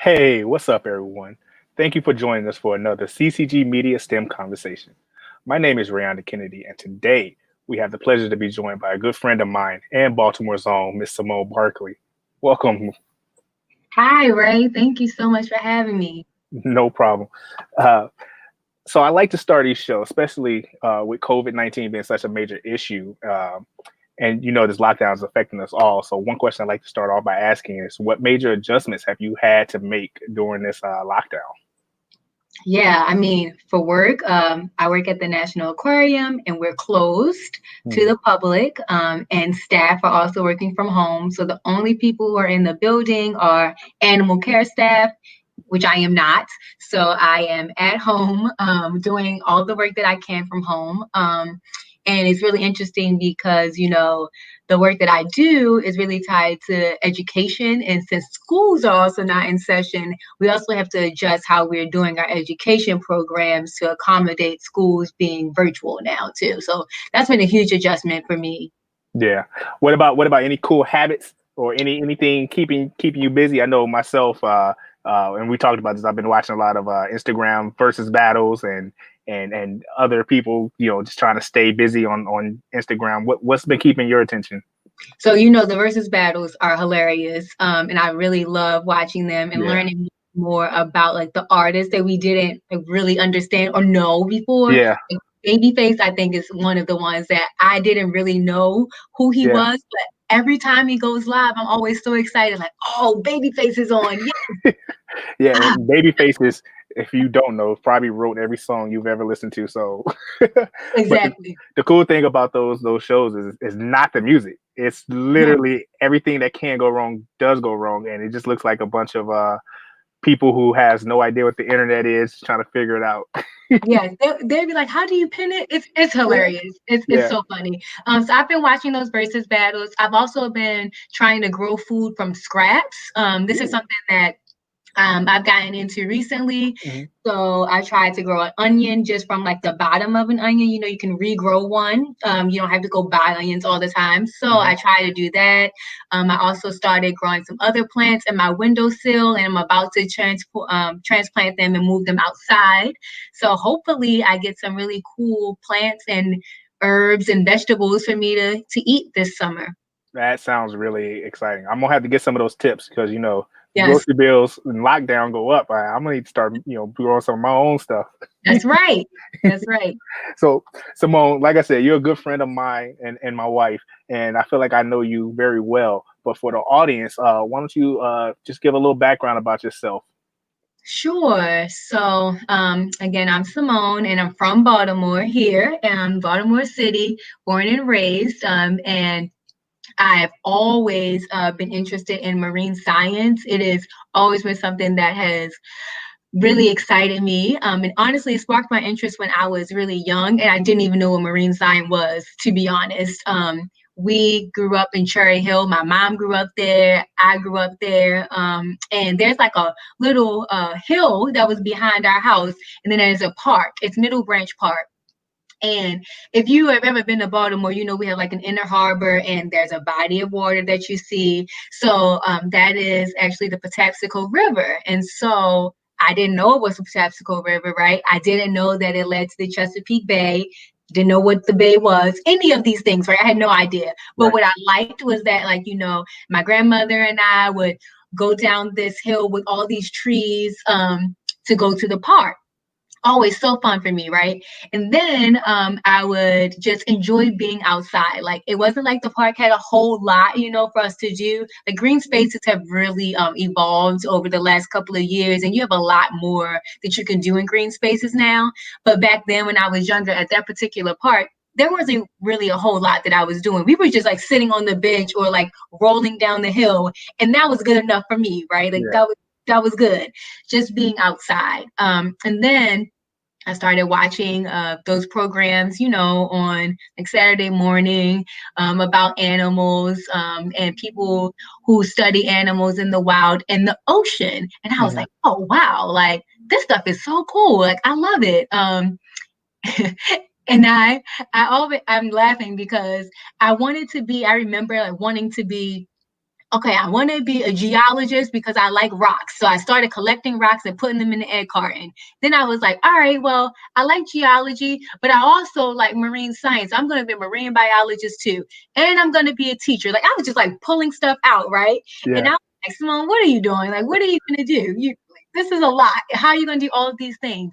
Hey, what's up, everyone? Thank you for joining us for another CCG Media STEM conversation. My name is Rayanna Kennedy, and today we have the pleasure to be joined by a good friend of mine and Baltimore's own, Miss Symone Barkley. Welcome. Hi, Ray. Thank you so much for having me. No problem. Uh, so I like to start each show, especially with COVID-19 being such a major issue. And this lockdown is affecting us all. So one question I'd like to start off by asking is, what major adjustments have you had to make during this lockdown? Yeah, for work, I work at the National Aquarium and we're closed to Hmm. the public, and staff are also working from home. So the only people who are in the building are animal care staff, which I am not. So I am at home doing all the work that I can from home. And it's really interesting because, the work that I do is really tied to education. And since schools are also not in session, we also have to adjust how we're doing our education programs to accommodate schools being virtual now, too. So that's been a huge adjustment for me. Yeah. What about any cool habits or anything keeping you busy? I know myself, and we talked about this. I've been watching a lot of Instagram versus battles and other people, just trying to stay busy on Instagram. What's been keeping your attention? So, the versus battles are hilarious. And I really love watching them and Yeah. learning more about like the artists that we didn't like, really understand or know before. Yeah. Like, Babyface, I think, is one of the ones that I didn't really know who he Yeah. was, but every time he goes live, I'm always so excited, like, oh, Babyface is on. Yeah. Yeah, And Babyface is, if you don't know, probably wrote every song you've ever listened to. So, but exactly. the cool thing about those shows is not the music. It's Yeah. literally everything that can go wrong does go wrong, and it just looks like a bunch of people who has no idea what the internet is trying to figure it out. Yeah, they'd be like, "How do you pin it?" It's hilarious. It's Yeah. so funny. So I've been watching those versus battles. I've also been trying to grow food from scraps. This is Ooh. something that I've gotten into recently. Mhm. So I tried to grow an onion just from like the bottom of an onion. You can regrow one. You don't have to go buy onions all the time. So Mhm. I try to do that. I also started growing some other plants in my windowsill, and I'm about to transplant them and move them outside. So hopefully I get some really cool plants and herbs and vegetables for me to eat this summer. That sounds really exciting. I'm gonna have to get some of those tips because Yes, grocery bills and lockdown go up. I'm gonna need to start growing some of my own stuff. that's right. That's right. So, Simone, like I said, you're a good friend of mine and my wife, and I feel like I know you very well. But for the audience, why don't you just give a little background about yourself? Sure. So, again, I'm Simone and I'm from Baltimore here, Baltimore City, born and raised. And I've always been interested in marine science. It has always been something that has really excited me. And honestly, it sparked my interest when I was really young, and I didn't even know what marine science was, to be honest. We grew up in Cherry Hill. My mom grew up there. I grew up there. And there's like a little hill that was behind our house, and then there's a park. It's Middle Branch Park. And if you have ever been to Baltimore, we have like an inner harbor and there's a body of water that you see. So that is actually the Patapsco River. And so I didn't know it was the Patapsco River, right? I didn't know that it led to the Chesapeake Bay. Didn't know what the bay was, any of these things, right? I had no idea. But Right. what I liked was that, like, my grandmother and I would go down this hill with all these trees to go to the park, always so fun for me, right? And then I would just enjoy being outside. Like it wasn't like the park had a whole lot, for us to do. The green spaces have really evolved over the last couple of years, and you have a lot more that you can do in green spaces now. But back then, when I was younger, at that particular park, there wasn't really a whole lot that I was doing. We were just like sitting on the bench or like rolling down the hill, and that was good enough for me, right? Like Yeah. that was good, just being outside. And then I started watching those programs, on like Saturday morning about animals and people who study animals in the wild and the ocean. And I was Mhm. like, oh, wow, like this stuff is so cool. Like, I love it. And I'm laughing because I remember like wanting to be okay, I want to be a geologist because I like rocks. So I started collecting rocks and putting them in the egg carton. Then I was like, all right, well, I like geology, but I also like marine science. I'm going to be a marine biologist too. And I'm going to be a teacher. Like I was just like pulling stuff out, right? And Yeah. I was like, Symone, what are you doing? Like, what are you going to do? This is a lot. How are you going to do all of these things?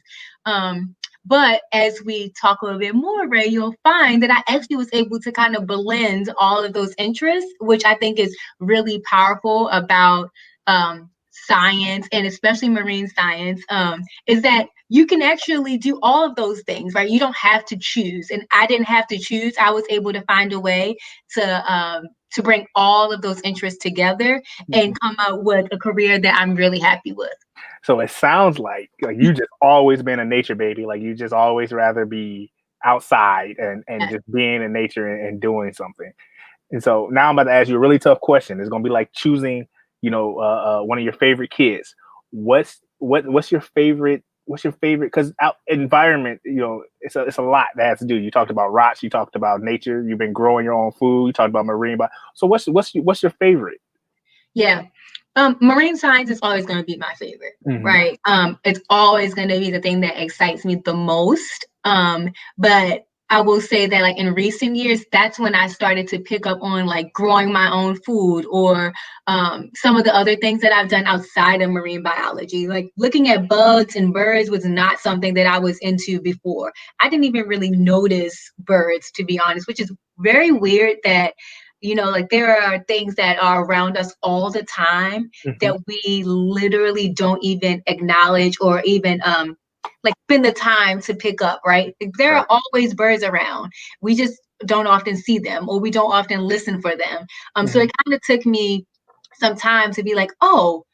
But as we talk a little bit more, Ray, you'll find that I actually was able to kind of blend all of those interests, which I think is really powerful about science and especially marine science, is that you can actually do all of those things, right? You don't have to choose. And I didn't have to choose. I was able to find a way to bring all of those interests together and come out with a career that I'm really happy with. So it sounds like you just always been a nature baby. Like you just always rather be outside and Yeah. just being in nature and doing something. And so now I'm about to ask you a really tough question. It's going to be like choosing, one of your favorite kids. What's your favorite? What's your favorite? Because out environment, it's a lot that has to do. You talked about rocks. You talked about nature. You've been growing your own food. You talked about marine. So what's your favorite? Yeah. Marine science is always going to be my favorite, Mm-hmm. right? It's always going to be the thing that excites me the most. But I will say that like in recent years, that's when I started to pick up on like growing my own food or some of the other things that I've done outside of marine biology. Like looking at bugs and birds was not something that I was into before. I didn't even really notice birds, to be honest, which is very weird that like there are things that are around us all the time Mm-hmm. that we literally don't even acknowledge or even like spend the time to pick up, right? There Right. are always birds around. We just don't often see them or we don't often listen for them. So Mm-hmm. it kind of took me some time to be like, oh,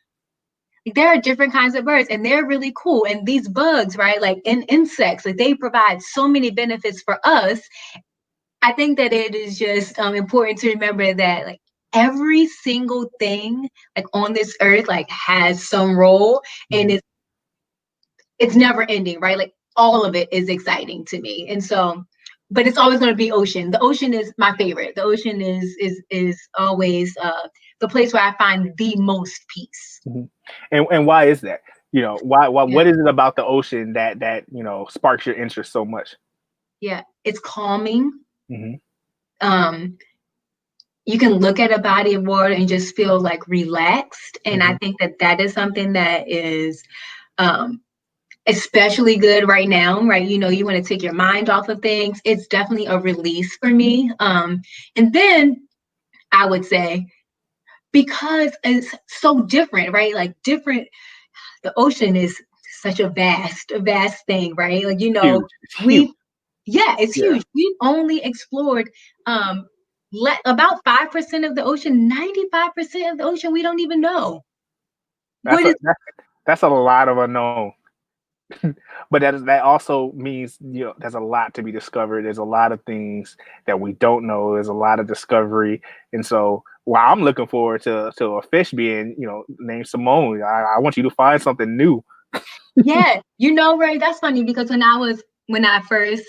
there are different kinds of birds and they're really cool. And these bugs, right? Like insects, like they provide so many benefits for us. I think that it is just important to remember that like every single thing like on this earth like has some role and Mm-hmm. it's never ending, right? Like all of it is exciting to me. And so but it's always going to be ocean. The ocean is my favorite. The ocean is always the place where I find the most peace. Mm-hmm. And why is that? Why Yeah. what is it about the ocean that sparks your interest so much? Yeah. It's calming. Mm-hmm. Um you can look at a body of water and just feel like relaxed. And Mm-hmm. I think that that is something that is um, especially good right now, right? You want to take your mind off of things. It's definitely a release for me. And then I would say, because it's so different, right? Like different, the ocean is such a vast thing, right? Like, Huge. It's huge. we yeah, it's Yeah. huge. We've only explored about 5% of the ocean, 95% of the ocean we don't even know. That's What a is that's, that's a lot of unknown. But that also means there's a lot to be discovered. There's a lot of things that we don't know. There's a lot of discovery, and so while I'm looking forward to a fish being named Symone, I want you to find something new. Yeah, Ray, that's funny because when I first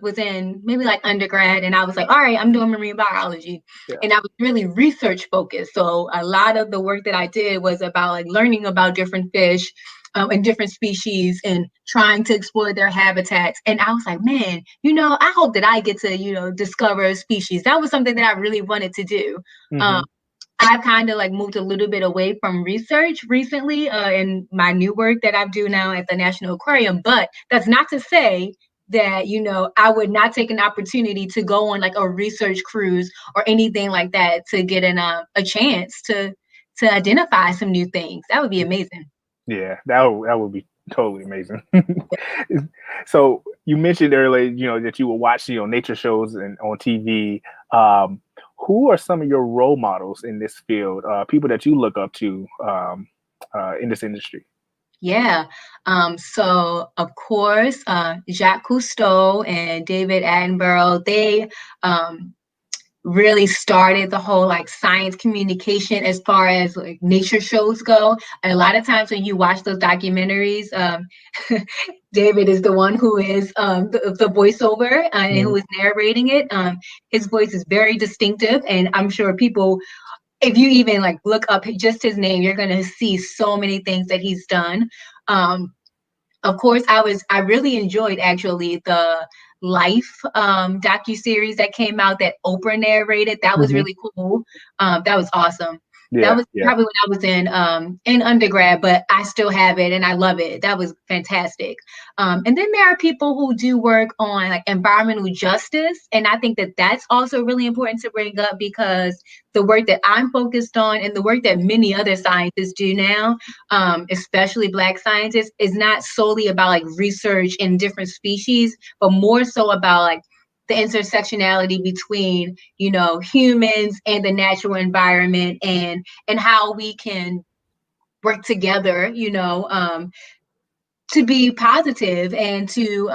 was in maybe like undergrad and I was like, all right, I'm doing marine biology. Yeah. And I was really research focused. So a lot of the work that I did was about like learning about different fish and different species and trying to explore their habitats. And I was like, man, I hope that I get to, discover a species. That was something that I really wanted to do. Um, Hmm. I've kind of like moved a little bit away from research recently in my new work that I do now at the National Aquarium. But that's not to say that, I would not take an opportunity to go on like a research cruise or anything like that to get a chance to identify some new things. That would be amazing. Yeah, that would be totally amazing. So you mentioned earlier, that you will watch, nature shows and on TV. Um, who are some of your role models in this field? People that you look up to in this industry? Yeah. So of course, Jacques Cousteau and David Attenborough, they really started the whole like science communication as far as like nature shows go. A lot of times when you watch those documentaries, David is the one who is the voiceover and Mhm. who is narrating it. His voice is very distinctive, and I'm sure people if you even like look up just his name, you're gonna see so many things that he's done. Um, of course, I really enjoyed actually the Life docuseries that came out that Oprah narrated. That was Hmm. really cool. That was awesome. That Yeah, was yeah. probably when I was in undergrad, but I still have it and I love it. That was fantastic. And then there are people who do work on like environmental justice, and I think that that's also really important to bring up because the work that I'm focused on and the work that many other scientists do now, especially Black scientists, is not solely about like research in different species, but more so about like the intersectionality between, you know, humans and the natural environment, and how we can work together, you know, to be positive and to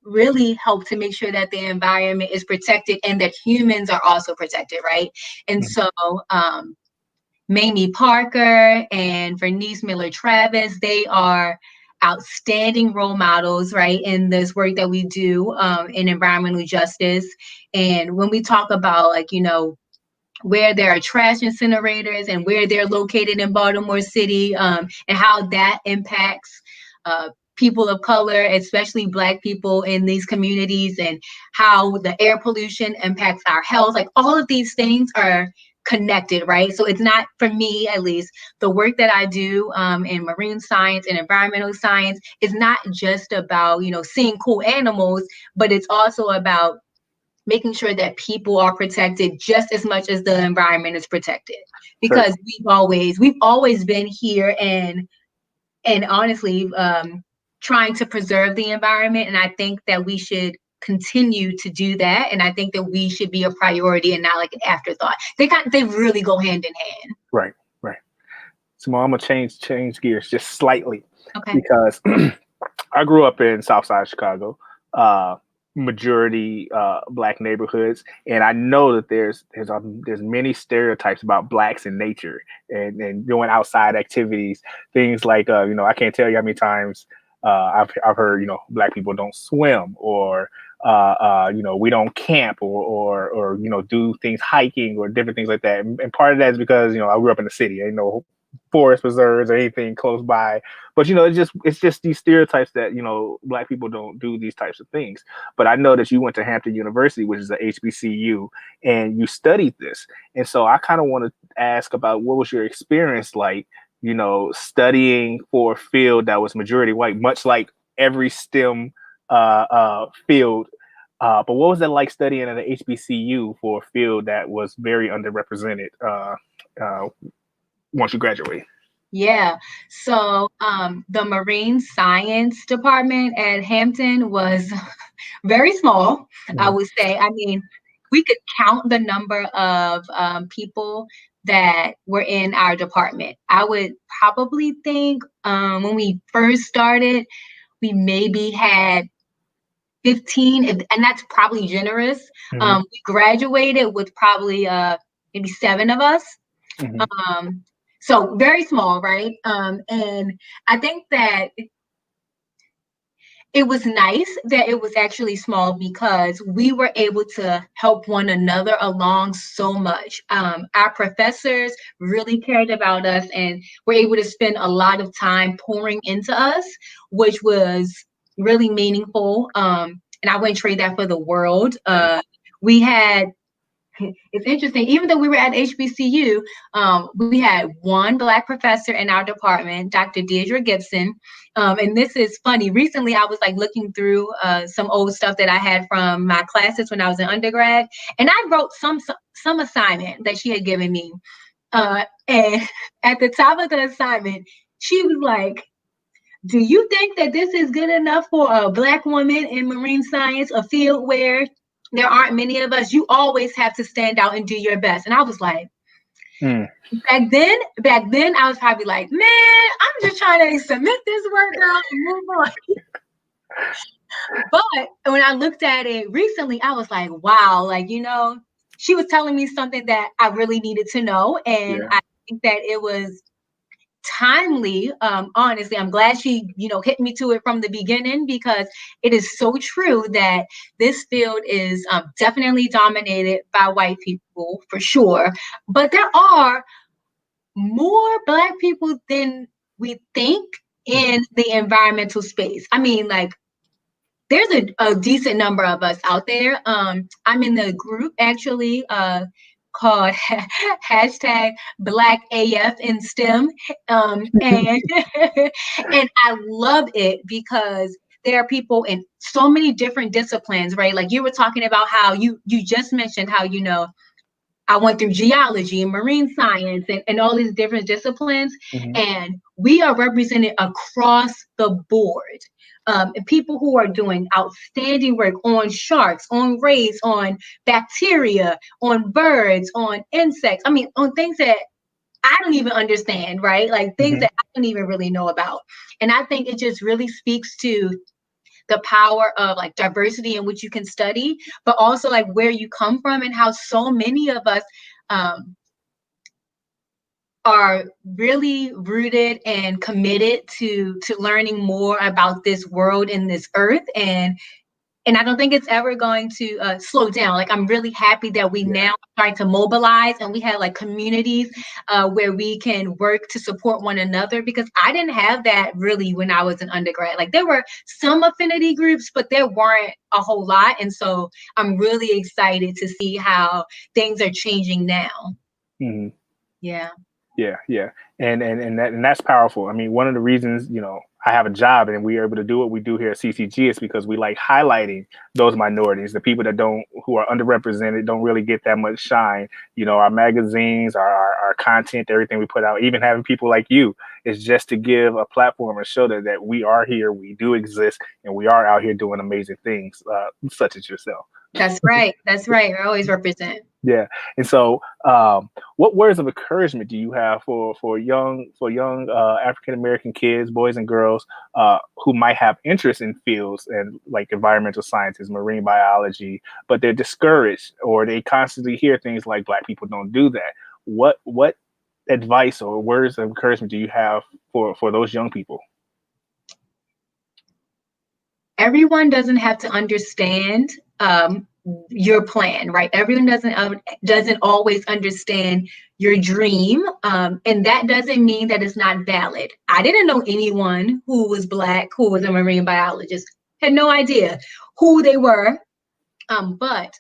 really help to make sure that the environment is protected and that humans are also protected, right? And Mhm. so Mamie Parker and Vernice Miller Travis, they are outstanding role models, right, in this work that we do in environmental justice. And when we talk about, like, you know, where there are trash incinerators and where they're located in Baltimore City, and how that impacts uh, people of color, especially Black people in these communities, and how the air pollution impacts our health. Like all of these things are connected, right? So it's not, for me at least, the work that I do in marine science and environmental science is not just about, you know, seeing cool animals, but it's also about making sure that people are protected just as much as the environment is protected, because Certainly. we've always been here and honestly trying to preserve the environment, and I think that we should continue to do that, and I think that we should be a priority and not like an afterthought. They really go hand in hand. Right, right. So I'm gonna change gears just slightly Okay. because I grew up in South Side Chicago, uh, majority black neighborhoods, and I know that there's many stereotypes about blacks in nature and doing outside activities, things like I can't tell you how many times I've heard black people don't swim or we don't camp or do things hiking or different things like that, and part of that is because I grew up in the city, forest preserves or anything close by. But it's just these stereotypes that black people don't do these types of things. But I know that you went to Hampton University, which is a HBCU, and you studied this. And so I kind of want to ask about what was your experience like, studying for a field that was majority white, much like every STEM field. But what was it like studying at an HBCU for a field that was very underrepresented uh, once you graduate? Yeah. So the marine science department at Hampton was very small, I Mhm. would say. I mean, we could count the number of people that were in our department. I would probably think when we first started, we maybe had 15, and that's probably generous. Mhm. We graduated with probably maybe 7 of us. Mhm. Um, so very small, right? And I think that it was nice that it was actually small because we were able to help one another along so much. Our professors really cared about us and were able to spend a lot of time pouring into us, which was really meaningful. And I wouldn't trade that for the world. We had It's interesting. Even though we were at HBCU, we had one Black professor in our department, Dr. Deidre Gibson. And this is funny. Recently, I was like looking through some old stuff that I had from my classes when I was in undergrad, and I wrote some assignment that she had given me. And at the top of the assignment, she was like, "Do you think that this is good enough for a Black woman in marine science, a field where there aren't many of us? You always have to stand out and do your best." And I was like, Mm. back then, I was probably like, "Man, I'm just trying to submit this work, girl, and move on." But when I looked at it recently, I was like, wow, like, she was telling me something that I really needed to know. And Yeah. I think that it was timely. Honestly, I'm glad she, hit me to it from the beginning, because it is so true that this field is definitely dominated by white people for sure. But there are more Black people than we think in the environmental space. I mean, like, there's a decent number of us out there. I'm in the group actually called hashtag Black AF in STEM. And and I love it because there are people in so many different disciplines, right? Like you were talking about how you just mentioned how, I went through geology and marine science and all these different disciplines, Mm-hmm. and we are represented across the board. And people who are doing outstanding work on sharks, on rays, on bacteria, on birds, on insects. I mean, on things that I don't even understand, right? Like things Mm-hmm. that I don't even really know about. And I think it just really speaks to the power of like diversity in which you can study, but also like where you come from and how so many of us um, are really rooted and committed to learning more about this world and this earth. And I don't think it's ever going to slow down. Like, I'm really happy that we Yeah. now are starting to mobilize, and we have like communities where we can work to support one another, because I didn't have that really when I was an undergrad. Like, there were some affinity groups, but there weren't a whole lot. And so I'm really excited to see how things are changing now. Mm-hmm. Yeah. Yeah, yeah, and that's powerful. I mean, one of the reasons I have a job and we are able to do what we do here at CCG is because we like highlighting those minorities, the people that don't who are underrepresented, don't really get that much shine. Our magazines, our content, everything we put out, even having people like you is just to give a platform and show that we are here, we do exist, and we are out here doing amazing things, such as yourself. That's right. That's right. I always represent. Yeah, and so, what words of encouragement do you have for young African American kids, boys and girls, who might have interest in fields and like environmental sciences, marine biology, but they're discouraged or they constantly hear things like Black people don't do that? What advice or words of encouragement do you have for those young people? Everyone doesn't have to understand your plan, right? Everyone doesn't always understand your dream, and that doesn't mean that it's not valid. I didn't know anyone who was Black who was a marine biologist. Had no idea who they were. But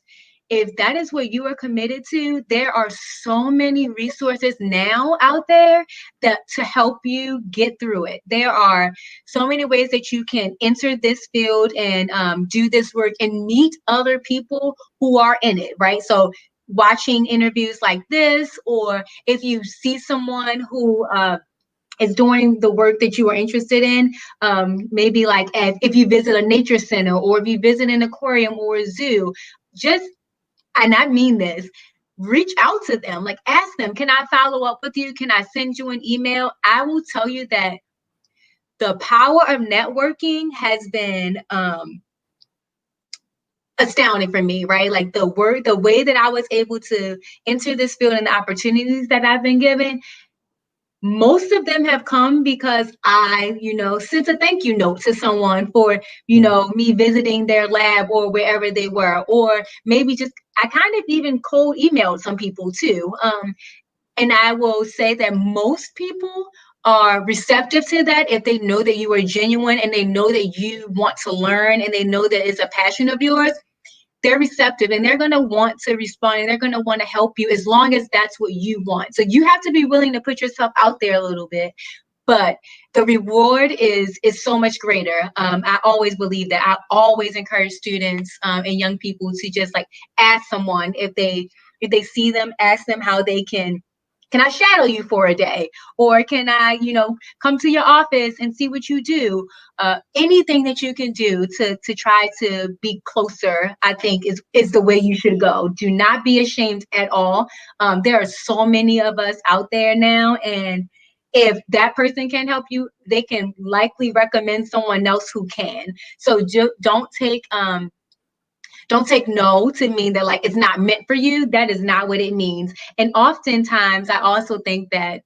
if that is what you are committed to, there are so many resources now out there that to help you get through it. There are so many ways that you can enter this field and do this work and meet other people who are in it, right? So watching interviews like this, or if you see someone who is doing the work that you are interested in, maybe like if you visit a nature center, or if you visit an aquarium or a zoo, just, and I mean this, reach out to them, like ask them, can I follow up with you? Can I send you an email? I will tell you that the power of networking has been astounding for me, right? Like the way that I was able to enter this field and the opportunities that I've been given, most of them have come because I, sent a thank you note to someone for, me visiting their lab or wherever they were, or maybe just, I kind of even cold emailed some people too. And I will say that most people are receptive to that if they know that you are genuine and they know that you want to learn and they know that it's a passion of yours. They're receptive and they're going to want to respond and they're going to want to help you as long as that's what you want. So you have to be willing to put yourself out there a little bit, but the reward is so much greater. I always believe that. I always encourage students and young people to just like ask someone if they see them, ask them how they can I shadow you for a day? Or can I, come to your office and see what you do? Anything that you can do to try to be closer, I think is the way you should go. Do not be ashamed at all. There are so many of us out there now, and if that person can help you, they can likely recommend someone else who can. So don't take no to mean that like it's not meant for you. That is not what it means. And oftentimes I also think that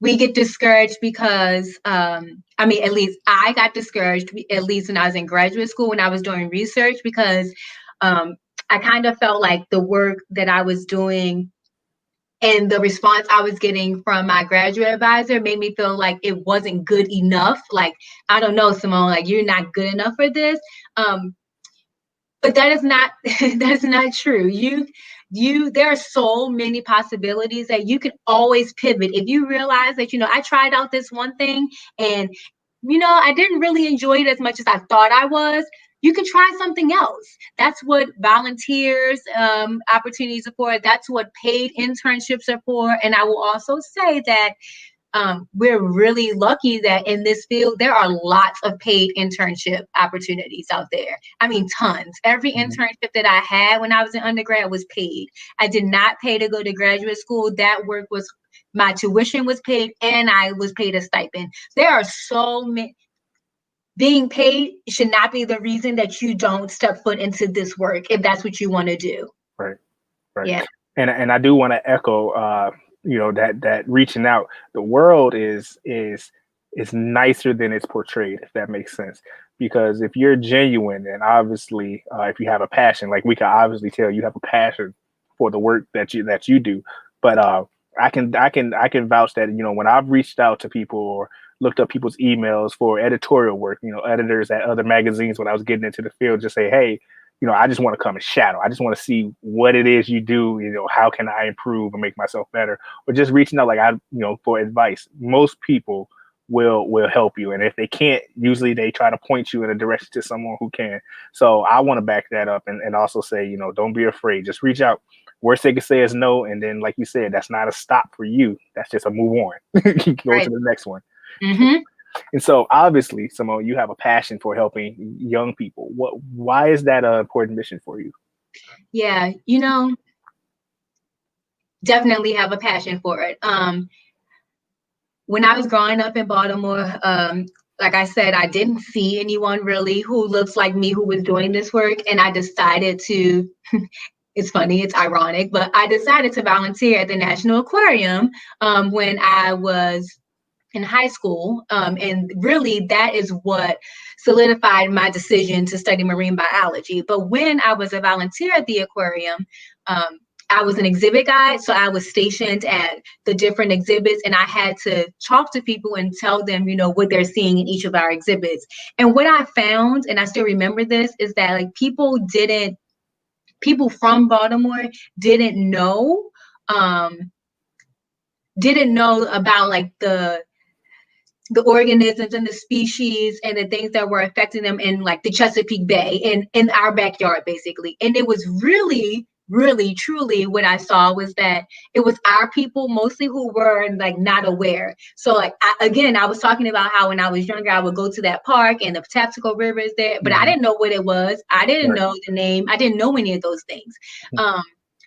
we get discouraged because I mean, at least I got discouraged, at least when I was in graduate school, when I was doing research, because um, I kind of felt like the work that I was doing and the response I was getting from my graduate advisor made me feel like it wasn't good enough. Like, I don't know, Symone, like you're not good enough for this. Um, but that is not that is not true. There are so many possibilities that you can always pivot. If you realize that, I tried out this one thing and I didn't really enjoy it as much as I thought I was, you can try something else. That's what volunteers opportunities are for. That's what paid internships are for. And I will also say that we're really lucky that in this field, there are lots of paid internship opportunities out there. I mean, tons. Every internship that I had when I was in undergrad was paid. I did not pay to go to graduate school. That work was, my tuition was paid and I was paid a stipend. There are so many. Being paid should not be the reason that you don't step foot into this work if that's what you want to do. Right. Right. Yeah. And I do want to echo, that reaching out, the world is nicer than it's portrayed, if that makes sense. Because if you're genuine, and obviously, if you have a passion, like we can obviously tell you have a passion for the work that you do. But I can vouch that, when I've reached out to people or looked up people's emails for editorial work, editors at other magazines when I was getting into the field, just say, hey, I just want to come and shadow. I just want to see what it is you do. How can I improve and make myself better? Or just reaching out, like for advice. Most people will help you, and if they can't, usually they try to point you in a direction to someone who can. So I want to back that up and also say, don't be afraid. Just reach out. Worst they can say is no, and then, like you said, that's not a stop for you. That's just a move on. Go Right. to the next one. Mm-hmm. And so, obviously, Symone, you have a passion for helping young people. Why is that an important mission for you? Yeah. Definitely have a passion for it. When I was growing up in Baltimore, like I said, I didn't see anyone really who looks like me who was doing this work. And I decided to, it's funny, it's ironic, but I decided to volunteer at the National Aquarium when I was in high school. And really, that is what solidified my decision to study marine biology. But when I was a volunteer at the aquarium, um, I was an exhibit guide. So I was stationed at the different exhibits and I had to talk to people and tell them, what they're seeing in each of our exhibits. And what I found, and I still remember this, is that like people from Baltimore didn't know, about like the organisms and the species and the things that were affecting them in like the Chesapeake Bay in our backyard, basically. And it was really, really, truly what I saw was that it was our people mostly who were like not aware. So like, I was talking about how when I was younger, I would go to that park and the Patapsco River is there, but I didn't know what it was. I didn't know the name. I didn't know any of those things.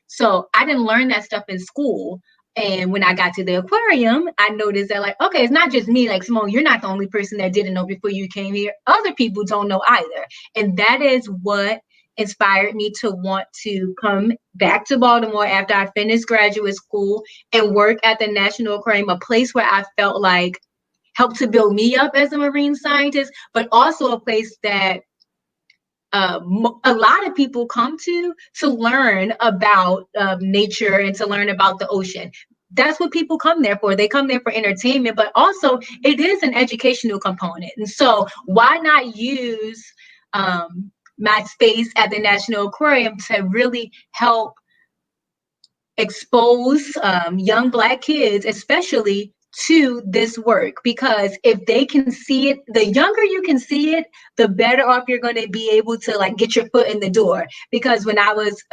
So I didn't learn that stuff in school. And when I got to the aquarium, I noticed that like, okay, it's not just me. Like, Symone, you're not the only person that didn't know before you came here. Other people don't know either. And that is what inspired me to want to come back to Baltimore after I finished graduate school and work at the National Aquarium, a place where I felt like helped to build me up as a marine scientist, but also a place that a lot of people come to learn about nature and to learn about the ocean. That's what people come there for. They come there for entertainment, but also it is an educational component. And so why not use my space at the National Aquarium to really help expose young Black kids, especially to this work? Because if they can see it, the younger you can see it, the better off you're going to be able to like get your foot in the door. Because when I was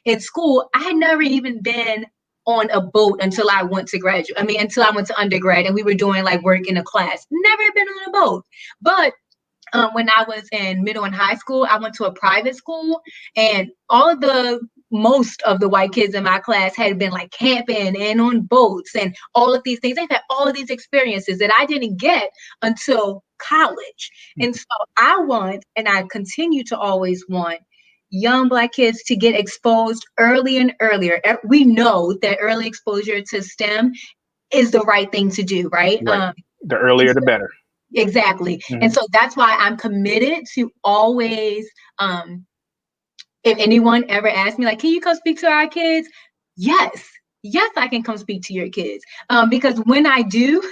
in school, I had never even been on a boat until I went to graduate. I mean, until I went to undergrad and we were doing like work in a class. Never been on a boat. But when I was in middle and high school, I went to a private school, and most of the white kids in my class had been like camping and on boats and all of these things. They've had all of these experiences that I didn't get until college. And so I want, and I continue to always want, young Black kids to get exposed early and earlier. We know that early exposure to STEM is the right thing to do, right? Right. The earlier, the better. Exactly. And so that's why I'm committed to always, if anyone ever asks me, like, can you come speak to our kids? Yes. Yes, I can come speak to your kids. Because when I do,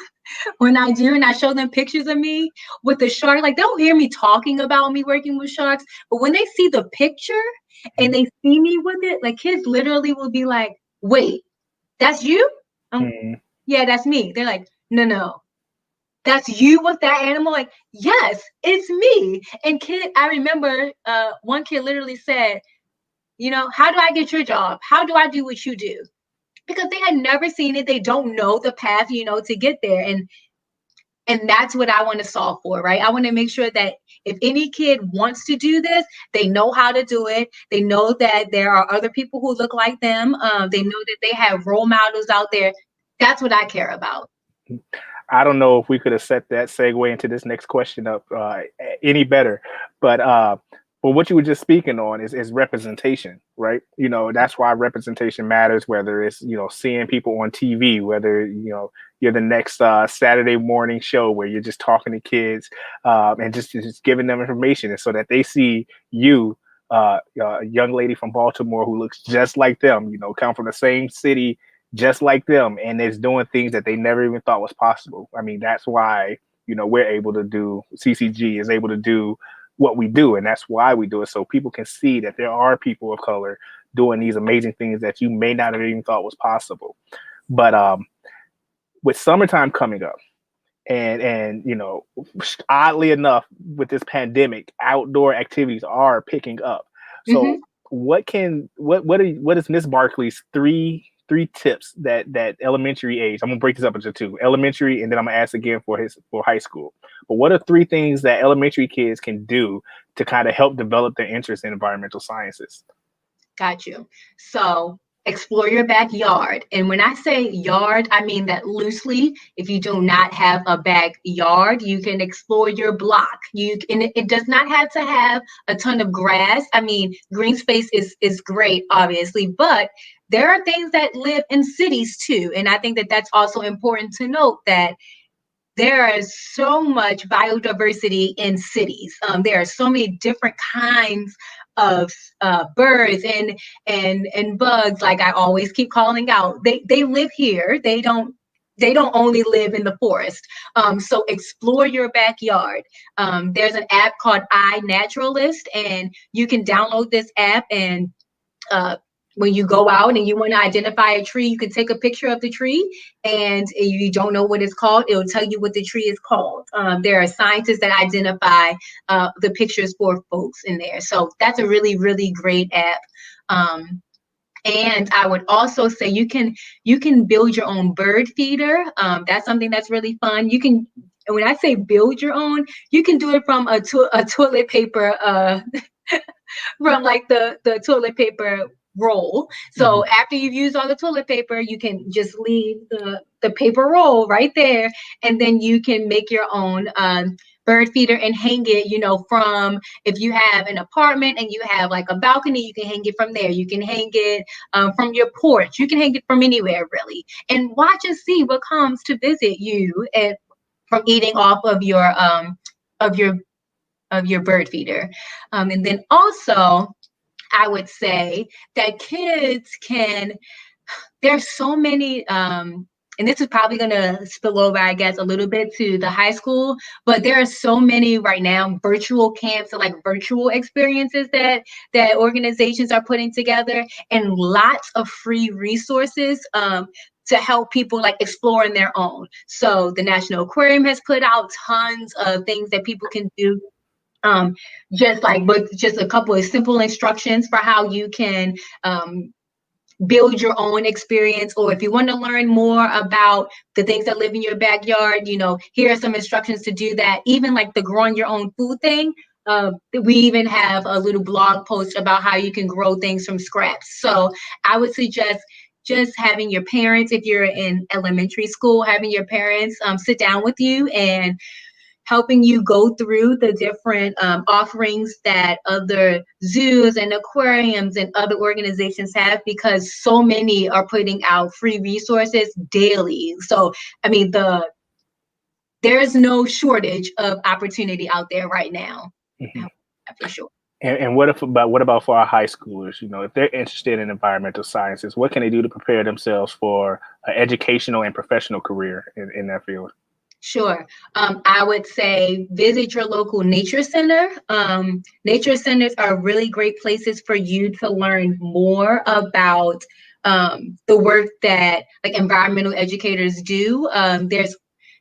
and I show them pictures of me with the shark, like they'll hear me talking about me working with sharks, but when they see the picture and they see me with it, like kids literally will be like, wait, that's you? Yeah, that's me. They're like, no, that's you with that animal? Like, yes, it's me. And I remember one kid literally said, how do I get your job? How do I do what you do? Because they had never seen it. They don't know the path, to get there. And that's what I want to solve for, right? I want to make sure that if any kid wants to do this, they know how to do it. They know that there are other people who look like them. They know that they have role models out there. That's what I care about. I don't know if we could have set that segue into this next question up any better, but what you were just speaking on is representation, right? That's why representation matters. Whether it's seeing people on TV, whether you're the next Saturday morning show where you're just talking to kids and just giving them information, and so that they see you, a young lady from Baltimore who looks just like them, come from the same city just like them, and is doing things that they never even thought was possible. I mean, that's why we're able to do, CCG is able to do what we do, and that's why we do it, so people can see that there are people of color doing these amazing things that you may not have even thought was possible. But with summertime coming up, and oddly enough, with this pandemic, outdoor activities are picking up. So what is Miss Barkley's three tips that elementary age, I'm gonna break this up into two: elementary, and then I'm gonna ask again for high school. But what are three things that elementary kids can do to kind of help develop their interest in environmental sciences? Got you. So explore your backyard. And when I say yard, I mean that loosely. If you do not have a backyard, you can explore your block. And it does not have to have a ton of grass. I mean, green space is great, obviously, but there are things that live in cities too. And I think that that's also important to note, that there is so much biodiversity in cities. There are so many different kinds of birds and bugs. Like I always keep calling out, they live here. They don't only live in the forest. So explore your backyard. There's an app called iNaturalist, and you can download this app, and when you go out and you want to identify a tree, you can take a picture of the tree, and if you don't know what it's called, it'll tell you what the tree is called. There are scientists that identify the pictures for folks in there. So that's a really, really great app. And I would also say you can build your own bird feeder. That's something that's really fun. And when I say build your own, you can do it from a toilet paper, from like the toilet paper roll. So after you've used all the toilet paper, you can just leave the paper roll right there, and then you can make your own bird feeder and hang it, from, if you have an apartment and you have like a balcony, you can hang it from there. You can hang it from your porch. You can hang it from anywhere, really, and watch and see what comes to visit you from eating off of your bird feeder. And then also, I would say that there's so many, and this is probably going to spill over, I guess, a little bit to the high school, but there are so many right now virtual camps, and like virtual experiences that organizations are putting together, and lots of free resources to help people like explore on their own. So the National Aquarium has put out tons of things that people can do, with just a couple of simple instructions for how you can build your own experience. Or if you want to learn more about the things that live in your backyard, here are some instructions to do that. Even like the growing your own food thing, we even have a little blog post about how you can grow things from scratch. So I would suggest just having your parents, if you're in elementary school, having your parents sit down with you and helping you go through the different offerings that other zoos and aquariums and other organizations have, because so many are putting out free resources daily. So, I mean, there's no shortage of opportunity out there right now, Mhm. for sure. And what about for our high schoolers? You know, if they're interested in environmental sciences, what can they do to prepare themselves for an educational and professional career in that field? Sure. I would say visit your local nature center. Nature centers are really great places for you to learn more about the work that like environmental educators do. There's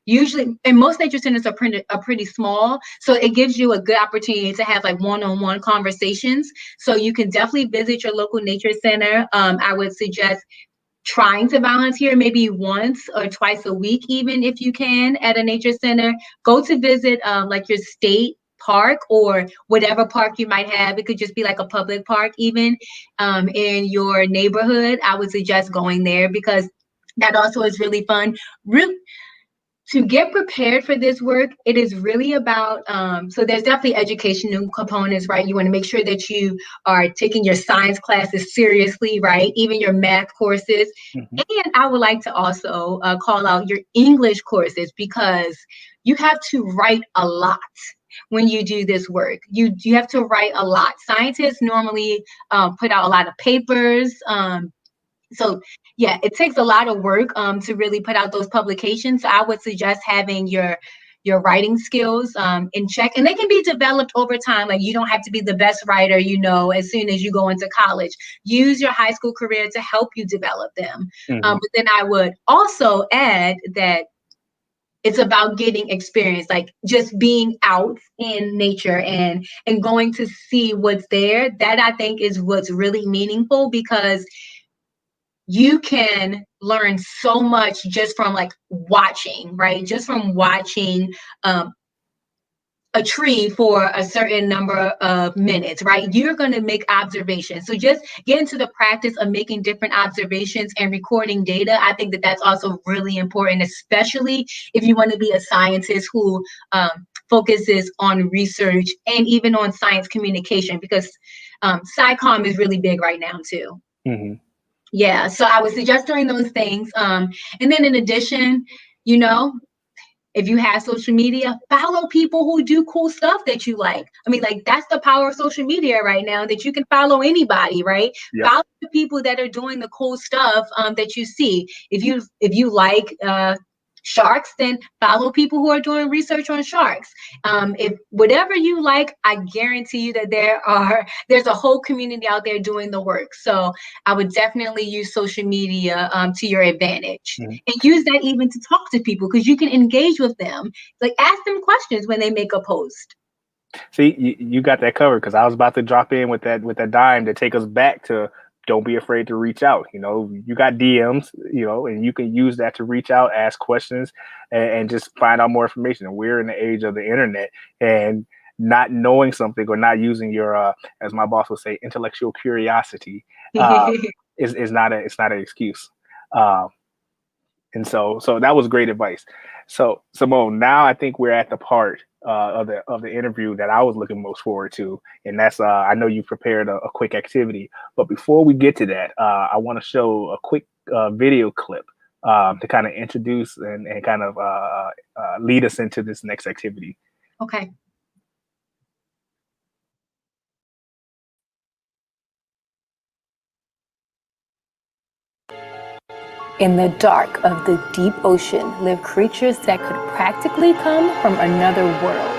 usually, and most nature centers are pretty small, so it gives you a good opportunity to have like one-on-one conversations. So you can definitely visit your local nature center. I would suggest trying to volunteer maybe once or twice a week, even if you can, at a nature center. Go to visit like your state park or whatever park you might have. It could just be like a public park, even in your neighborhood. I would suggest going there because that also is really fun. Really, to get prepared for this work, it is really about, so there's definitely educational components, right? You want to make sure that you are taking your science classes seriously, right? Even your math courses. Hmm. And I would like to also call out your English courses, because you have to write a lot when you do this work. You have to write a lot. Scientists normally put out a lot of papers. So yeah, it takes a lot of work to really put out those publications. So I would suggest having your writing skills in check, and they can be developed over time. Like you don't have to be the best writer, as soon as you go into college. Use your high school career to help you develop them. Hmm. But then I would also add that it's about getting experience, like just being out in nature and going to see what's there. That I think is what's really meaningful, because you can learn so much just from like watching, right? Just from watching um, a tree for a certain number of minutes, right? You're going to make observations. So just get into the practice of making different observations and recording data. I think that that's also really important, especially if you want to be a scientist who focuses on research and even on science communication, because SciComm is really big right now too. Hmm. Yeah, so I would suggest doing those things. And then in addition, you know, if you have social media, follow people who do cool stuff that you like. I mean, like that's the power of social media right now, that you can follow anybody, right? Yep. Follow the people that are doing the cool stuff that you see. If you like sharks, then follow people who are doing research on sharks. If whatever you like, I guarantee you that there's a whole community out there doing the work. So I would definitely use social media to your advantage, Hmm. and use that even to talk to people, because you can engage with them. Like ask them questions when they make a post. See, you got that covered because I was about to drop in with that dime to take us back to don't be afraid to reach out. You know, you got DMs, and you can use that to reach out, ask questions, and just find out more information. And we're in the age of the internet, and not knowing something or not using your, as my boss would say, intellectual curiosity is not it's not an excuse. Uh, and so that was great advice. So Symone, now I think we're at the part of the interview that I was looking most forward to, and that's I know you prepared a quick activity, but before we get to that, I want to show a quick video clip to kind of introduce and kind of lead us into this next activity. Okay. In the dark of the deep ocean live creatures that could practically come from another world.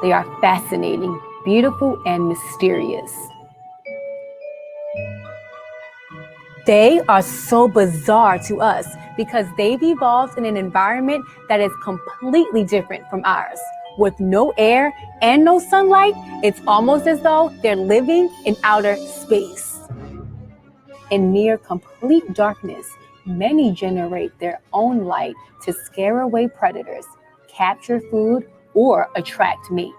They are fascinating, beautiful, and mysterious. They are so bizarre to us because they've evolved in an environment that is completely different from ours. With no air and no sunlight, it's almost as though they're living in outer space. In near complete darkness, many generate their own light to scare away predators, capture food, or attract mates.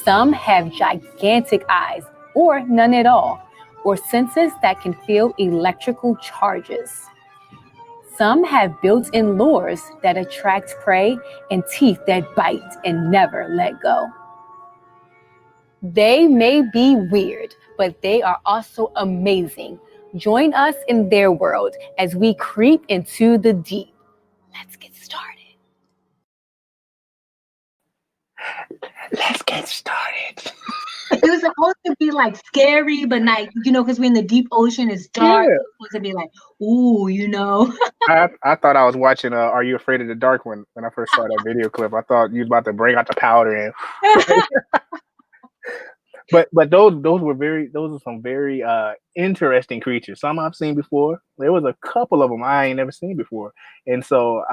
Some have gigantic eyes, or none at all, or senses that can feel electrical charges. Some have built-in lures that attract prey and teeth that bite and never let go. They may be weird, but they are also amazing. Join us in their world as we creep into the deep. Let's get started. Let's get started. It was supposed to be like scary, but like, because we're in the deep ocean, it's dark. Yeah. It's supposed to be like, ooh, I thought I was watching Are You Afraid of the Dark when I first saw that video clip. I thought you was about to bring out the powder and but those are some very interesting creatures. Some I've seen before. There was a couple of them I ain't never seen before. And so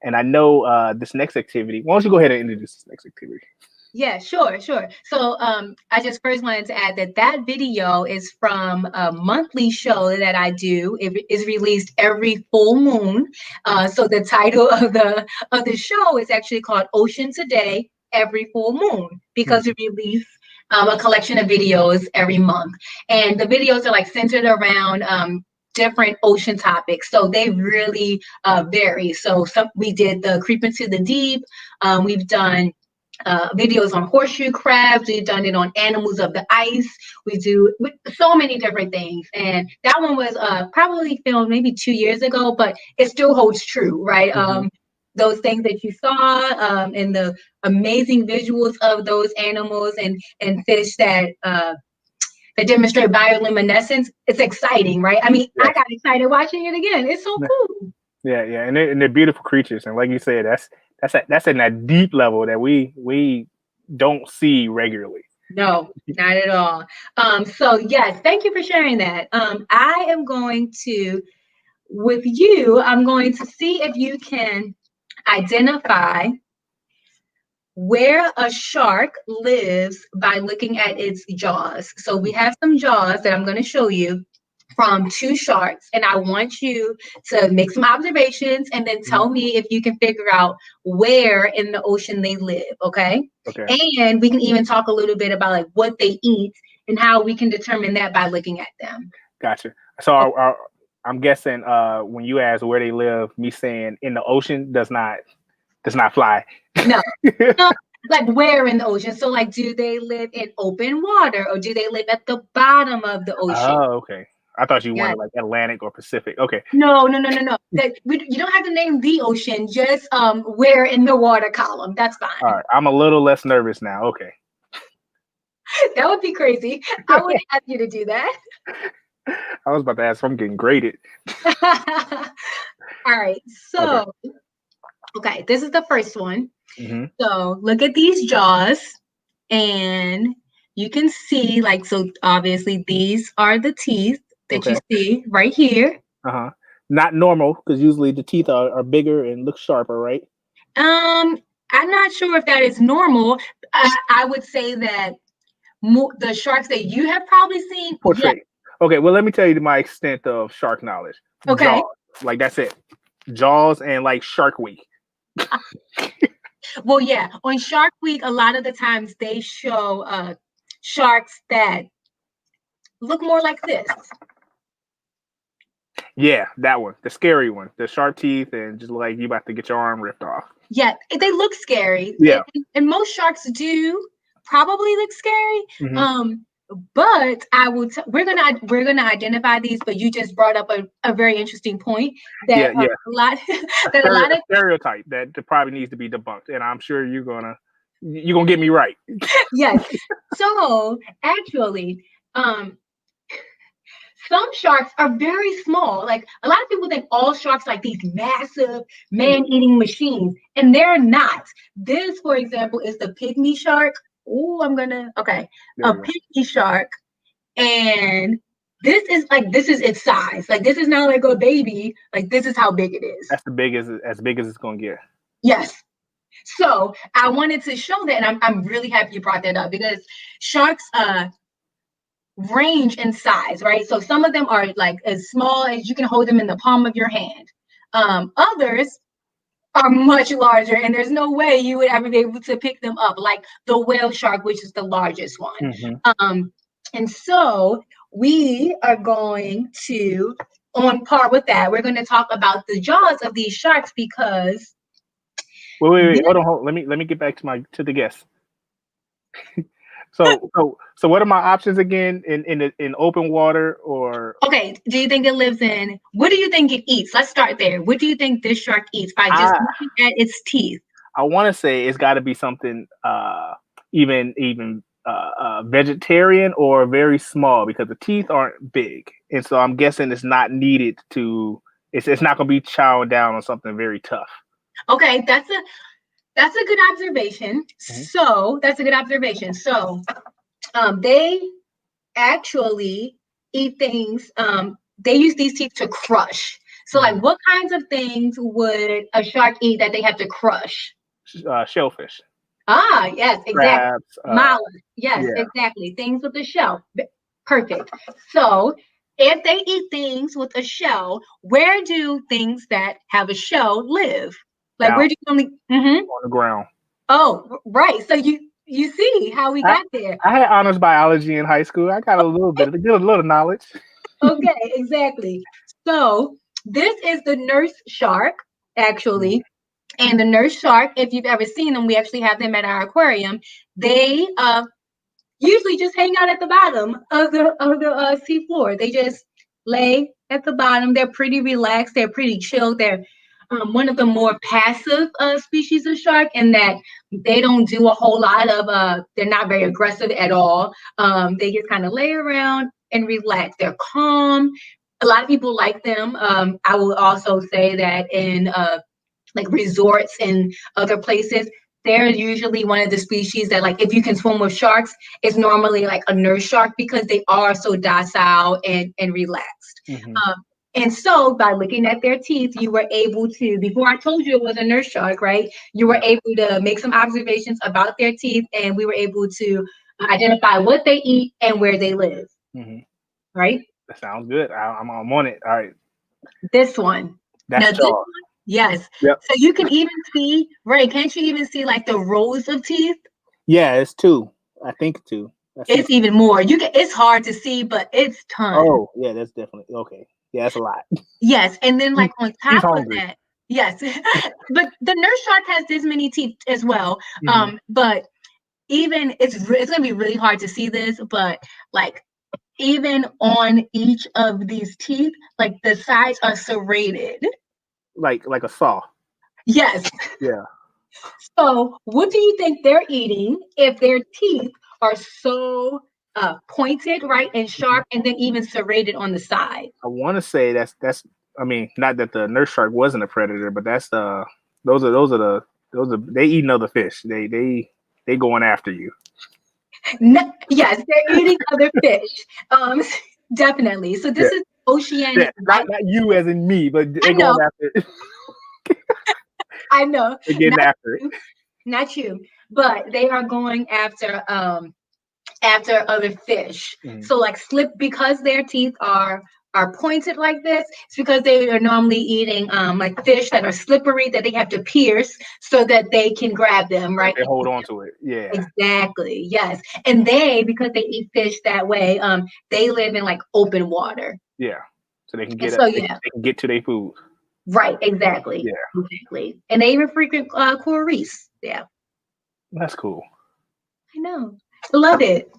and I know this next activity. Why don't you go ahead and introduce this next activity? Yeah, sure. So I just first wanted to add that video is from a monthly show that I do. It is released every full moon. So the title of the show is actually called Ocean Today Every Full Moon, because we release a collection of videos every month. And the videos are like centered around different ocean topics. So they really vary. So we did the Creep into the Deep. We've done videos on horseshoe crabs. We've done it on animals of the ice. We do so many different things. And that one was probably filmed maybe 2 years ago, but it still holds true, right? Those things that you saw and the amazing visuals of those animals and fish that demonstrate bioluminescence, it's exciting, right? I mean, yes. I got excited watching it again. It's so cool. Yeah, and they're beautiful creatures. And like you said, that's in that deep level that we don't see regularly. No, not at all. So yes, thank you for sharing that. I am going to, with you, I'm going to see if you can identify where a shark lives by looking at its jaws. So we have some jaws that I'm going to show you from 2 sharks, and I want you to make some observations and then tell me if you can figure out where in the ocean they live, okay? And we can even talk a little bit about like what they eat and how we can determine that by looking at them. Gotcha. So I'm guessing when you ask where they live, me saying in the ocean does not fly. No. Like where in the ocean? So like, do they live in open water or do they live at the bottom of the ocean? Oh, okay. I thought you wanted like Atlantic or Pacific. Okay. No. You don't have to name the ocean, just where in the water column. That's fine. All right. I'm a little less nervous now. Okay. That would be crazy. I wouldn't ask you to do that. I was about to ask if I'm getting graded. All right. So, okay, this is the first one. So look at these jaws and you can see like, so obviously these are the teeth that you see right here. Not normal, because usually the teeth are bigger and look sharper, right? I'm not sure if that is normal. I would say that the sharks that you have probably seen. Portrait. Yeah. Okay, well, let me tell you my extent of shark knowledge. Okay. Jaws. Like, that's it. Jaws and like Shark Week. Well, yeah. On Shark Week, a lot of the times they show sharks that look more like this. Yeah, that one. The scary one. The sharp teeth and just like you about to get your arm ripped off. Yeah, they look scary. Yeah. And most sharks do probably look scary. But I will we're gonna identify these, but you just brought up a very interesting point that a lot of stereotype that probably needs to be debunked, and I'm sure you're gonna get me right. Yes. So actually, some sharks are very small. Like a lot of people think all sharks are like these massive man-eating machines, and they're not. This, for example, is the pygmy shark. Oh, a pygmy shark, and this is its size. Like this is not like a baby. Like this is how big it is. That's as big as it's gonna get. Yes. So I wanted to show that, and I'm really happy you brought that up because sharks range in size, right? So some of them are like as small as you can hold them in the palm of your hand. Others are much larger, and there's no way you would ever be able to pick them up, like the whale shark, which is the largest one. And so we are going to on par with that, we're going to talk about the jaws of these sharks because Wait. Hold on. Let me get back to the guess. So what are my options again? In open water or? Okay, do you think it lives in? What do you think it eats? Let's start there. What do you think this shark eats by just looking at its teeth? I want to say it's got to be something even vegetarian or very small because the teeth aren't big, and so I'm guessing it's not needed to. It's not going to be chowing down on something very tough. Okay, that's a good observation. Mm-hmm. So that's a good observation. So they actually eat things. They use these teeth to crush. So, like, what kinds of things would a shark eat that they have to crush? Shellfish. Ah, yes, exactly. Crabs. Mollusks. Yes, yeah. exactly. Things with a shell. Perfect. So, if they eat things with a shell, where do things that have a shell live? Like, where do you only on the ground? Oh, right. So you see how we got there. I had honors biology in high school. I got a little bit, a little knowledge. Okay, exactly. So this is the nurse shark, actually. And the nurse shark, if you've ever seen them, we actually have them at our aquarium. They usually just hang out at the bottom of the sea floor. They just lay at the bottom. They're pretty relaxed. They're pretty chill. They're one of the more passive species of shark in that they don't do a whole lot of, they're not very aggressive at all. They just kind of lay around and relax. They're calm. A lot of people like them. I will also say that in like resorts and other places, they're usually one of the species that, like, if you can swim with sharks, it's normally like a nurse shark because they are so docile and relaxed. And so by looking at their teeth, you were able to, before I told you it was a nurse shark, right? You were able to make some observations about their teeth, and we were able to identify what they eat and where they live. Right? That sounds good. I'm on it. All right. This one. That's jaws. Yes. Yep. So you can even see, right? Can't you even see like the rows of teeth? Yeah, it's two. I think two. It's even more. It's hard to see, but it's tons. Oh, yeah, that's definitely okay. Yeah, that's a lot. Yes, and then like on top of hungry. that, yes, but the nurse shark has this many teeth as well. But even it's gonna be really hard to see this, but like even on each of these teeth, like the sides are serrated. Like a saw. Yes. Yeah. So what do you think they're eating if their teeth are so pointed, right, and sharp, and then even serrated on the side? I want to say that's. I mean, not that the nurse shark wasn't a predator, but that's those are they eating other fish. They going after you. No, yes, they're eating other fish. Definitely. So this is oceanic. Not you as in me, but they going after it. I know. They're getting after it. Not you, but they are going after other fish. So like because their teeth are pointed like this, it's because they are normally eating like fish that are slippery that they have to pierce so that they can grab them, right? They hold on to it. Yeah. Exactly. Yes. And because they eat fish that way, they live in like open water. Yeah. So they can get they can get to their food. Right, exactly. Yeah. Exactly. And they even frequent coral reefs. Yeah. That's cool. I know. I love it.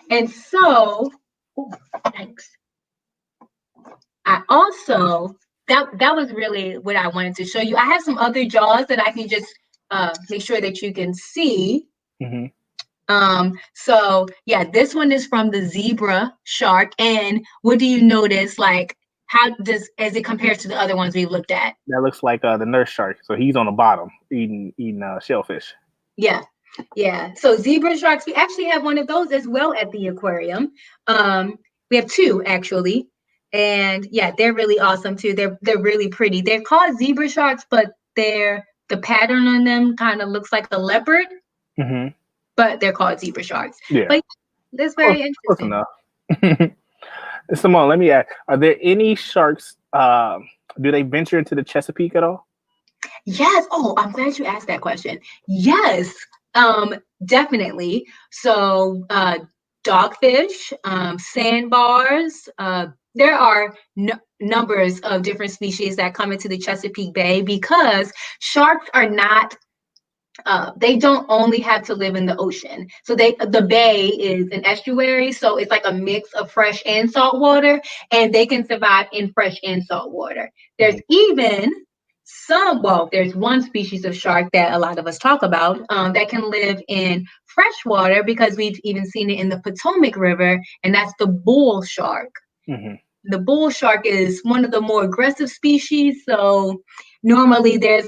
And so thanks. I also that was really what I wanted to show you. I have some other jaws that I can just make sure that you can see. So yeah, this one is from the zebra shark. And what do you notice? Like, as it compares to the other ones we looked at? That looks like the nurse shark. So he's on the bottom eating shellfish. Yeah. Yeah. So zebra sharks, we actually have one of those as well at the aquarium. We have two actually. And yeah, they're really awesome too. They're really pretty. They're called zebra sharks, but the pattern on them kind of looks like a leopard. But they're called zebra sharks. Yeah. But that's very interesting. Close enough. Symone, let me ask, are there any sharks, do they venture into the Chesapeake at all? Yes. Oh, I'm glad you asked that question. Yes, definitely. So dogfish, sandbars. There are numbers of different species that come into the Chesapeake Bay because sharks are not they don't only have to live in the ocean. So the bay is an estuary, so it's like a mix of fresh and salt water, and they can survive in fresh and salt water. There's even there's one species of shark that a lot of us talk about that can live in fresh water because we've even seen it in the Potomac River, and that's the bull shark. Mm-hmm. The bull shark is one of the more aggressive species. So normally there's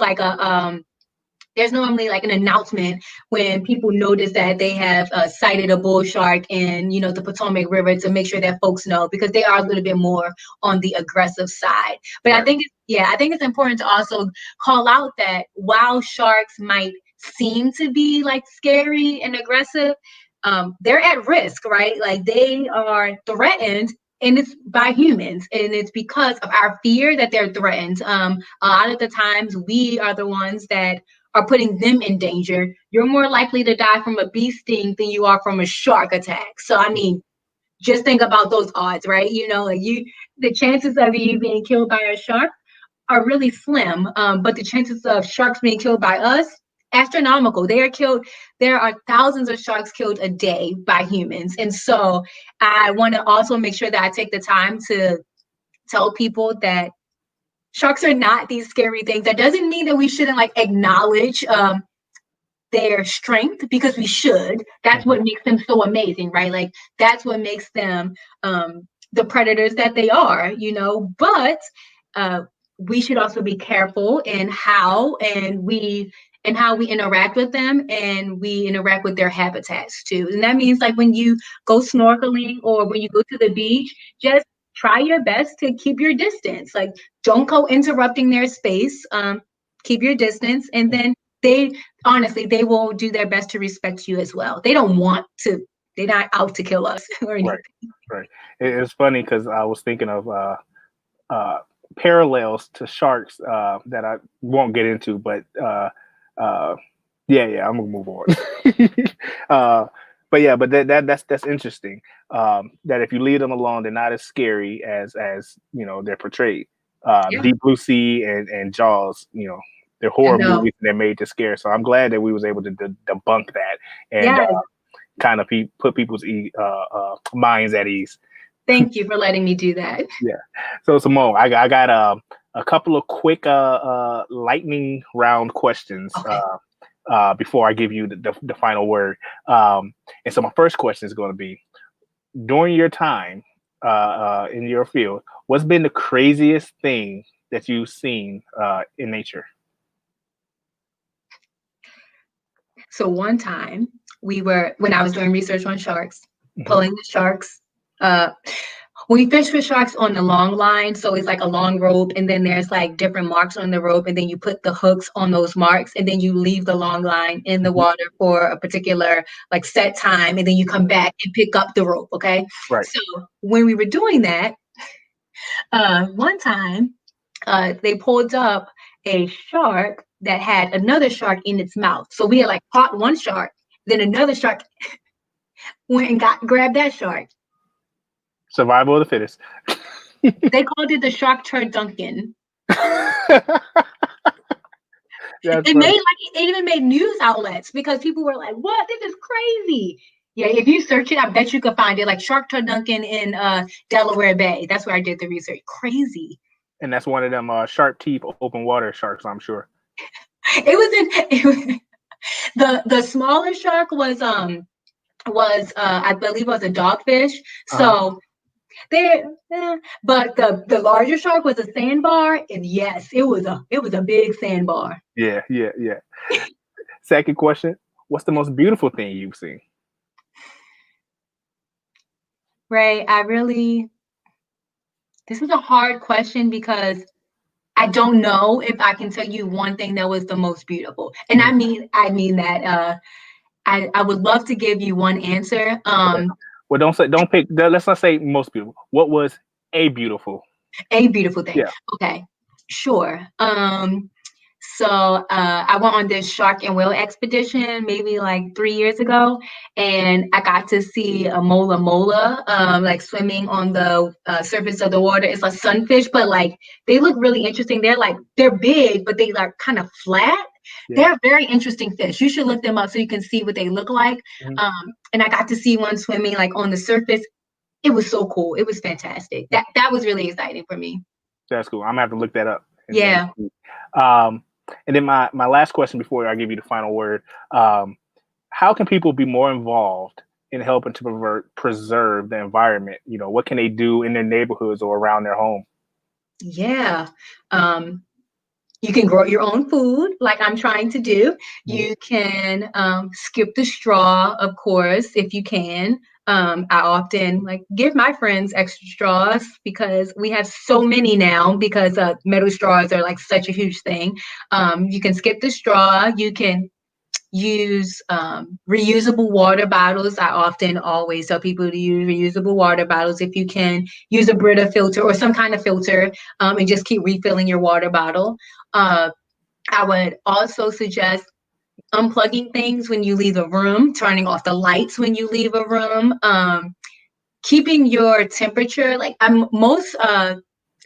normally like an announcement when people notice that they have sighted a bull shark in, the Potomac River to make sure that folks know, because they are a little bit more on the aggressive side. But right. I think it's important to also call out that while sharks might seem to be like scary and aggressive, they're at risk, right? Like they are threatened, and it's by humans, and it's because of our fear that they're threatened. A lot of the times we are the ones that are putting them in danger. You're more likely to die from a bee sting than you are from a shark attack. So, I mean, just think about those odds, right? The chances of you being killed by a shark are really slim, but the chances of sharks being killed by us, astronomical. There are thousands of sharks killed a day by humans. And so I want to also make sure that I take the time to tell people that sharks are not these scary things. That doesn't mean that we shouldn't acknowledge their strength, because we should. That's what makes them so amazing, right? Like that's what makes them the predators that they are, But we should also be careful in how we interact with them, and we interact with their habitats too. And that means like when you go snorkeling or when you go to the beach, just try your best to keep your distance. Like don't go interrupting their space. Keep your distance, and then they will do their best to respect you as well. They're not out to kill us or anything. Right. It's funny because I was thinking of parallels to sharks that I won't get into, but I'm gonna move on. But that's interesting. That if you leave them alone, they're not as scary as they're portrayed. Deep Blue Sea and Jaws, they're horror movies and they're made to scare. So I'm glad that we was able to debunk that and kind of put people's minds at ease. Thank you for letting me do that. Yeah. So Symone, I got a couple of quick lightning round questions before I give you the final word. And so my first question is going to be, during your time in your field, what's been the craziest thing that you've seen in nature? So one time when I was doing research on sharks, pulling the sharks, we fish with sharks on the long line. So it's like a long rope, and then there's like different marks on the rope, and then you put the hooks on those marks, and then you leave the long line in the water for a particular like set time, and then you come back and pick up the rope. Okay. Right. So when we were doing that, one time they pulled up a shark that had another shark in its mouth. So we had like caught one shark, then another shark went and grabbed that shark. Survival of the fittest. They called it the shark turducken. It even made news outlets because people were like, "What? This is crazy." Yeah, if you search it, I bet you could find it, like shark turducken in Delaware Bay. That's where I did the research. Crazy. And that's one of them sharp teeth open water sharks, I'm sure. The smaller shark was I believe was a dogfish. So but the larger shark was a sandbar, and yes, it was a big sandbar. Yeah. Second question: what's the most beautiful thing you've seen? Ray, this is a hard question because I don't know if I can tell you one thing that was the most beautiful. And I mean that I would love to give you one answer. Well, don't pick. Let's not say most beautiful. What was a beautiful? A beautiful thing. Yeah. Okay, sure. So I went on this shark and whale expedition maybe like 3 years ago, and I got to see a mola like swimming on the surface of the water. It's a sunfish, but like they look really interesting. They're big, but they are kind of flat. Yeah. They're very interesting fish. You should look them up so you can see what they look like. And I got to see one swimming like on the surface. It was so cool. It was fantastic. That was really exciting for me. That's cool. I'm gonna have to look that up. Yeah. And then my last question before I give you the final word: how can people be more involved in helping to preserve the environment? You know, what can they do in their neighborhoods or around their home? Yeah. You can grow your own food, like I'm trying to do. You can skip the straw, of course, if you can. I often like give my friends extra straws because we have so many now because metal straws are like such a huge thing. You can skip the straw. You can use reusable water bottles. I often always tell people to use reusable water bottles. If you can, use a Brita filter or some kind of filter, and just keep refilling your water bottle. I would also suggest unplugging things when you leave a room, turning off the lights when you leave a room, keeping your temperature. Like most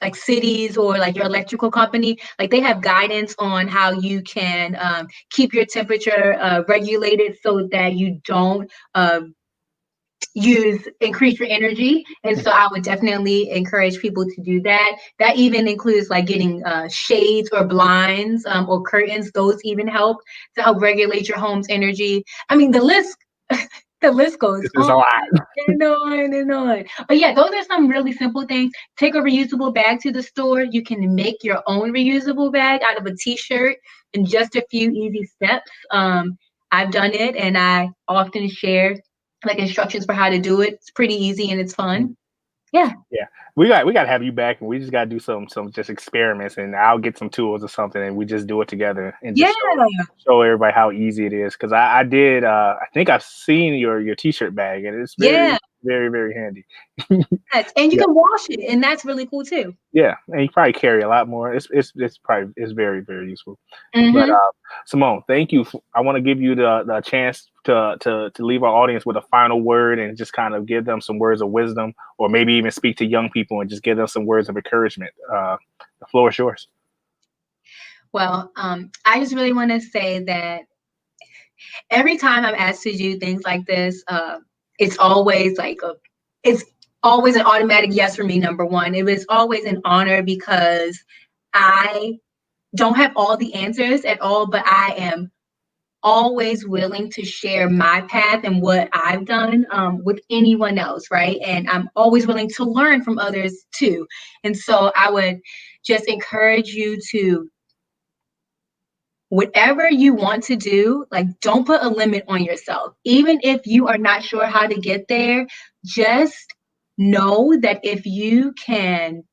like cities or like your electrical company, like they have guidance on how you can keep your temperature regulated so that you don't increase your energy. And so I would definitely encourage people to do that. That even includes like getting shades or blinds or curtains. Those even help to help regulate your home's energy. I mean, the list goes This is a lot. and on and on. But yeah, those are some really simple things. Take a reusable bag to the store. You can make your own reusable bag out of a t-shirt in just a few easy steps. I've done it, and I often share like instructions for how to do it. It's pretty easy and it's fun. Yeah. We got to have you back, and we just got to do some just experiments, and I'll get some tools or something, and we just do it together and just show everybody how easy it is. Because I did, I think I've seen your t-shirt bag, and it's very very, very handy. Yes. And you can wash it, and that's really cool too. Yeah, and you probably carry a lot more. It's very, very useful. Mm-hmm. But Symone, thank you. I want to give you the chance to leave our audience with a final word and just kind of give them some words of wisdom, or maybe even speak to young people and just give them some words of encouragement. The floor is yours. Well, I just really want to say that every time I'm asked to do things like this, it's always it's always an automatic yes for me. Number one, it was always an honor because I don't have all the answers at all, but I am always willing to share my path and what I've done with anyone else, right? And I'm always willing to learn from others too. And so I would just encourage you to, whatever you want to do, like don't put a limit on yourself. Even if you are not sure how to get there, just know that if you can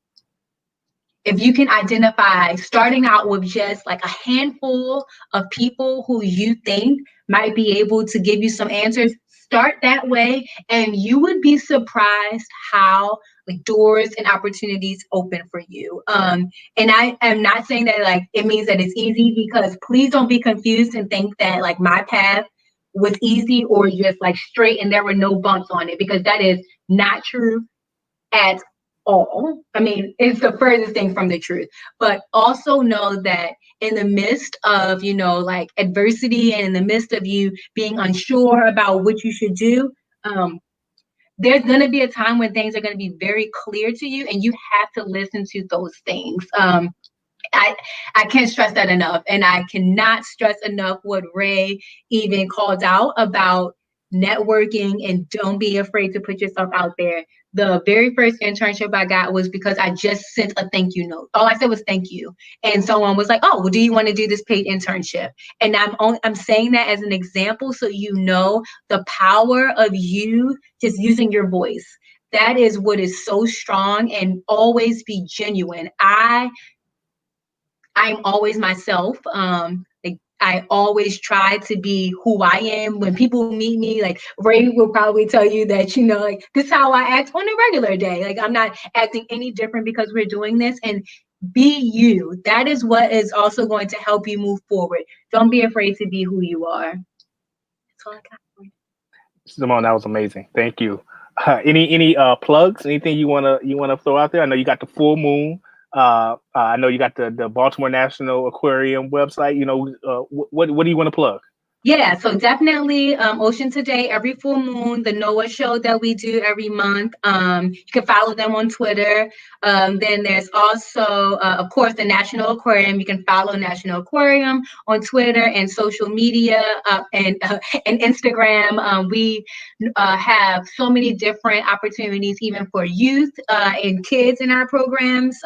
identify starting out with just like a handful of people who you think might be able to give you some answers, start that way, and you would be surprised how like doors and opportunities open for you. And I am not saying that like it means that it's easy, because please don't be confused and think that like my path was easy or just like straight and there were no bumps on it, because that is not true at all. I mean, it's the furthest thing from the truth. But also know that in the midst of, like adversity, and in the midst of you being unsure about what you should do, there's going to be a time when things are going to be very clear to you, and you have to listen to those things. I can't stress that enough. And I cannot stress enough what Ray even called out about networking and don't be afraid to put yourself out there. The very first internship I got was because I just sent a thank you note. All I said was thank you. And someone was like, oh, well, do you want to do this paid internship? And I'm saying that as an example so you know the power of you just using your voice. That is what is so strong, and always be genuine. I'm always myself. I always try to be who I am. When people meet me, like Ray will probably tell you that, like this is how I act on a regular day. Like I'm not acting any different because we're doing this. And Be you. That is what is also going to help you move forward. Don't be afraid to be who you are. That's all I got for you. Simone, that was amazing. Thank you. Any plugs? Anything you wanna throw out there? I know you got the full moon. I know you got the Baltimore National Aquarium website. What do you want to plug? Yeah, so definitely Ocean Today every full moon, the NOAA show that we do every month. You can follow them on Twitter. Then there's also, of course, the National Aquarium. You can follow National Aquarium on Twitter and social media and Instagram. We have so many different opportunities, even for youth and kids in our programs.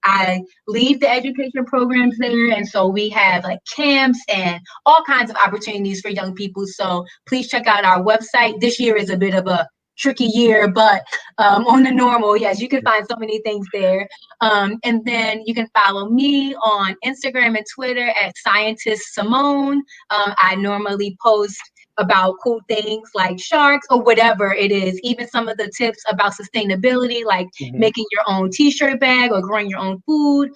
I lead the education programs there, and so we have like camps and all kinds of opportunities for young people. So please check out our website. This year is a bit of a tricky year, but on the normal, yes, you can find so many things there. And then you can follow me on Instagram and Twitter at Scientist Symone. I normally post about cool things like sharks or whatever it is, even some of the tips about sustainability, like Mhm. making your own t-shirt bag or growing your own food.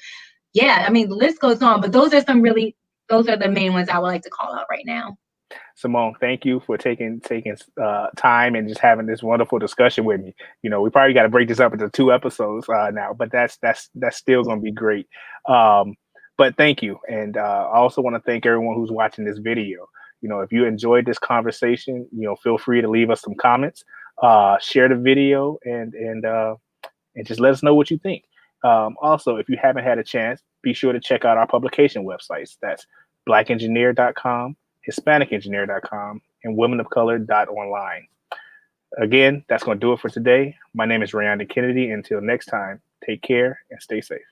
Yeah, I mean, the list goes on, but those are the main ones I would like to call out right now. Simone, thank you for taking time and just having this wonderful discussion with me. We probably got to break this up into 2 episodes now, but that's still going to be great. But thank you, and I also want to thank everyone who's watching this video. If you enjoyed this conversation, feel free to leave us some comments, share the video, and just let us know what you think. Also, if you haven't had a chance, be sure to check out our publication websites. That's blackengineer.com, hispanicengineer.com, and womenofcolor.online. Again, that's going to do it for today. My name is Rayonda Kennedy. Until next time, take care and stay safe.